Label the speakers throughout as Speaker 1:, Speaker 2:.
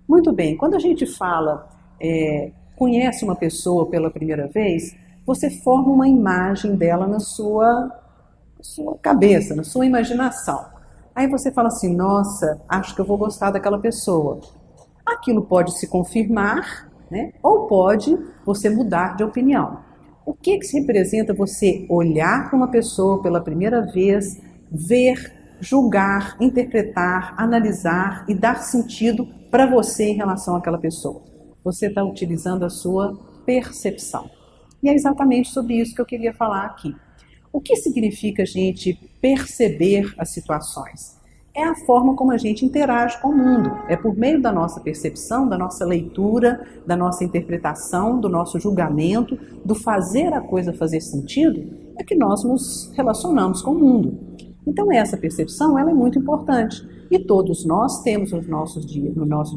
Speaker 1: Muito bem, quando a gente fala, conhece uma pessoa pela primeira vez, você forma uma imagem dela na sua cabeça, na sua imaginação. Aí você fala assim, nossa, acho que eu vou gostar daquela pessoa. Aquilo pode se confirmar, né? Ou pode você mudar de opinião. O que se representa você olhar para uma pessoa pela primeira vez, ver, julgar, interpretar, analisar e dar sentido para você em relação àquela pessoa? Você está utilizando a sua percepção. E é exatamente sobre isso que eu queria falar aqui. O que significa a gente perceber as situações? É a forma como a gente interage com o mundo. É por meio da nossa percepção, da nossa leitura, da nossa interpretação, do nosso julgamento, do fazer a coisa fazer sentido, é que nós nos relacionamos com o mundo. Então essa percepção ela é muito importante. E todos nós temos no nosso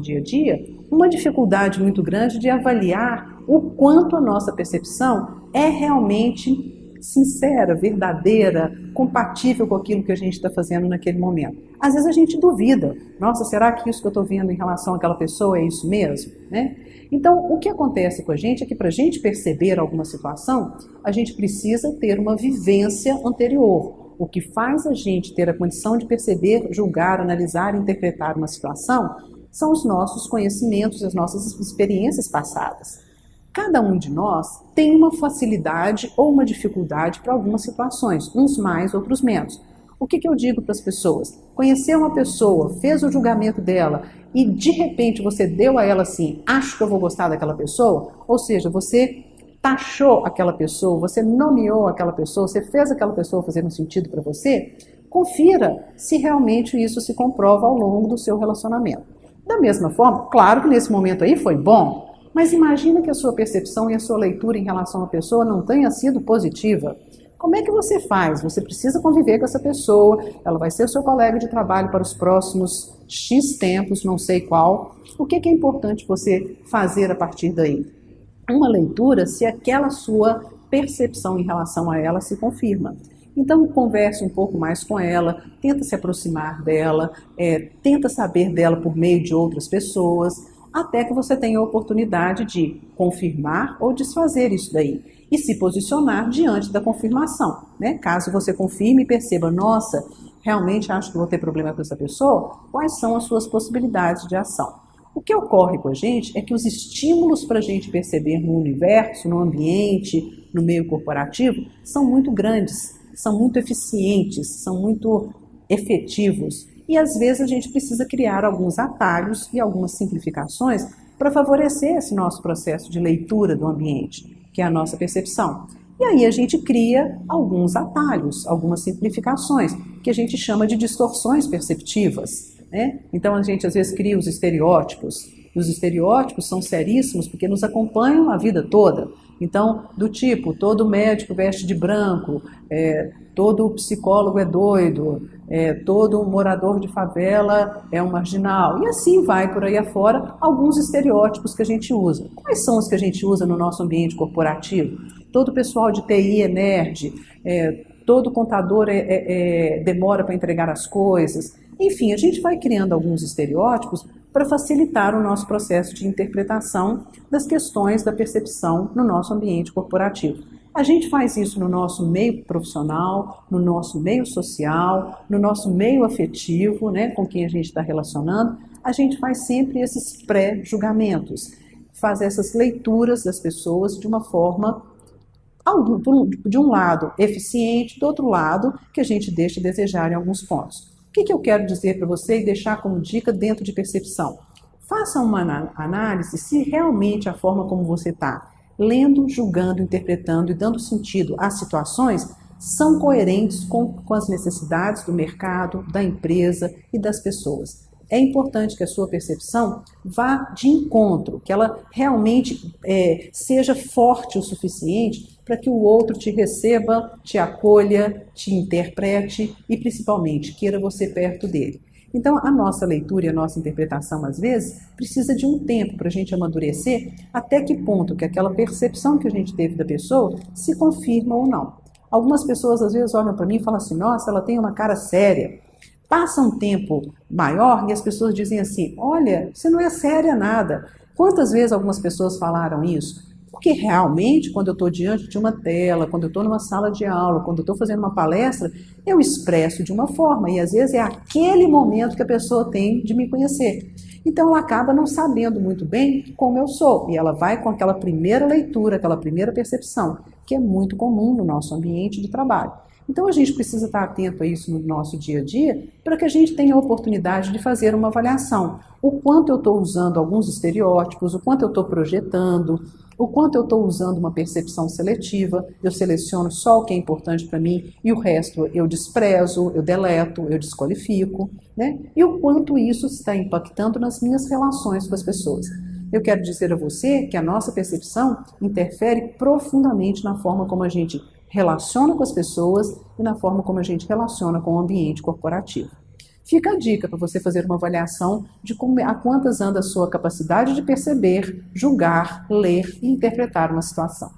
Speaker 1: dia a dia uma dificuldade muito grande de avaliar o quanto a nossa percepção é realmente sincera, verdadeira, compatível com aquilo que a gente está fazendo naquele momento. Às vezes a gente duvida, nossa, será que isso que eu estou vendo em relação àquela pessoa é isso mesmo? Né? Então, o que acontece com a gente é que para a gente perceber alguma situação, a gente precisa ter uma vivência anterior. O que faz a gente ter a condição de perceber, julgar, analisar e interpretar uma situação são os nossos conhecimentos, as nossas experiências passadas. Cada um de nós tem uma facilidade ou uma dificuldade para algumas situações, uns mais, outros menos. O que eu digo para as pessoas? Conhecer uma pessoa, fez o julgamento dela e de repente você deu a ela assim, acho que eu vou gostar daquela pessoa, ou seja, você taxou aquela pessoa, você nomeou aquela pessoa, você fez aquela pessoa fazer um sentido para você, confira se realmente isso se comprova ao longo do seu relacionamento. Da mesma forma, claro que nesse momento aí foi bom, mas imagina que a sua percepção e a sua leitura em relação à pessoa não tenha sido positiva. Como é que você faz? Você precisa conviver com essa pessoa, ela vai ser o seu colega de trabalho para os próximos X tempos, não sei qual. O que é importante você fazer a partir daí? Uma leitura se aquela sua percepção em relação a ela se confirma. Então, converse um pouco mais com ela, tenta se aproximar dela, tenta saber dela por meio de outras pessoas, até que você tenha a oportunidade de confirmar ou desfazer isso daí e se posicionar diante da confirmação, né? Caso você confirme e perceba, nossa, realmente acho que vou ter problema com essa pessoa, quais são as suas possibilidades de ação? O que ocorre com a gente é que os estímulos para a gente perceber no universo, no ambiente, no meio corporativo, são muito grandes, são muito eficientes, são muito efetivos. E às vezes a gente precisa criar alguns atalhos e algumas simplificações para favorecer esse nosso processo de leitura do ambiente, que é a nossa percepção. E aí a gente cria alguns atalhos, algumas simplificações, que a gente chama de distorções perceptivas, né? Então a gente às vezes cria os estereótipos. E os estereótipos são seríssimos porque nos acompanham a vida toda. Então, do tipo, todo médico veste de branco, todo psicólogo é doido, todo morador de favela é um marginal. E assim vai por aí afora alguns estereótipos que a gente usa. Quais são os que a gente usa no nosso ambiente corporativo? Todo pessoal de TI é nerd, todo contador demora para entregar as coisas. Enfim, a gente vai criando alguns estereótipos para facilitar o nosso processo de interpretação das questões da percepção no nosso ambiente corporativo. A gente faz isso no nosso meio profissional, no nosso meio social, no nosso meio afetivo, né, com quem a gente está relacionando. A gente faz sempre esses pré-julgamentos, faz essas leituras das pessoas de uma forma, de um lado, eficiente, do outro lado, que a gente deixa a desejar em alguns pontos. O que eu quero dizer para você e deixar como dica dentro de percepção? Faça uma análise se realmente a forma como você está lendo, julgando, interpretando e dando sentido às situações são coerentes com as necessidades do mercado, da empresa e das pessoas. É importante que a sua percepção vá de encontro, que ela realmente seja forte o suficiente para que o outro te receba, te acolha, te interprete e, principalmente, queira você perto dele. Então, a nossa leitura e a nossa interpretação, às vezes, precisa de um tempo para a gente amadurecer até que ponto que aquela percepção que a gente teve da pessoa se confirma ou não. Algumas pessoas, às vezes, olham para mim e falam assim, nossa, ela tem uma cara séria. Passa um tempo maior e as pessoas dizem assim, olha, você não é séria nada. Quantas vezes algumas pessoas falaram isso? Porque realmente, quando eu estou diante de uma tela, quando eu estou numa sala de aula, quando eu estou fazendo uma palestra, eu expresso de uma forma, e às vezes é aquele momento que a pessoa tem de me conhecer. Então ela acaba não sabendo muito bem como eu sou, e ela vai com aquela primeira leitura, aquela primeira percepção, que é muito comum no nosso ambiente de trabalho. Então a gente precisa estar atento a isso no nosso dia a dia, para que a gente tenha a oportunidade de fazer uma avaliação. O quanto eu estou usando alguns estereótipos, o quanto eu estou projetando, o quanto eu estou usando uma percepção seletiva, eu seleciono só o que é importante para mim e o resto eu desprezo, eu deleto, eu desqualifico, né? E o quanto isso está impactando nas minhas relações com as pessoas. Eu quero dizer a você que a nossa percepção interfere profundamente na forma como a gente relaciona com as pessoas e na forma como a gente relaciona com o ambiente corporativo. Fica a dica para você fazer uma avaliação de a quantas anda a sua capacidade de perceber, julgar, ler e interpretar uma situação.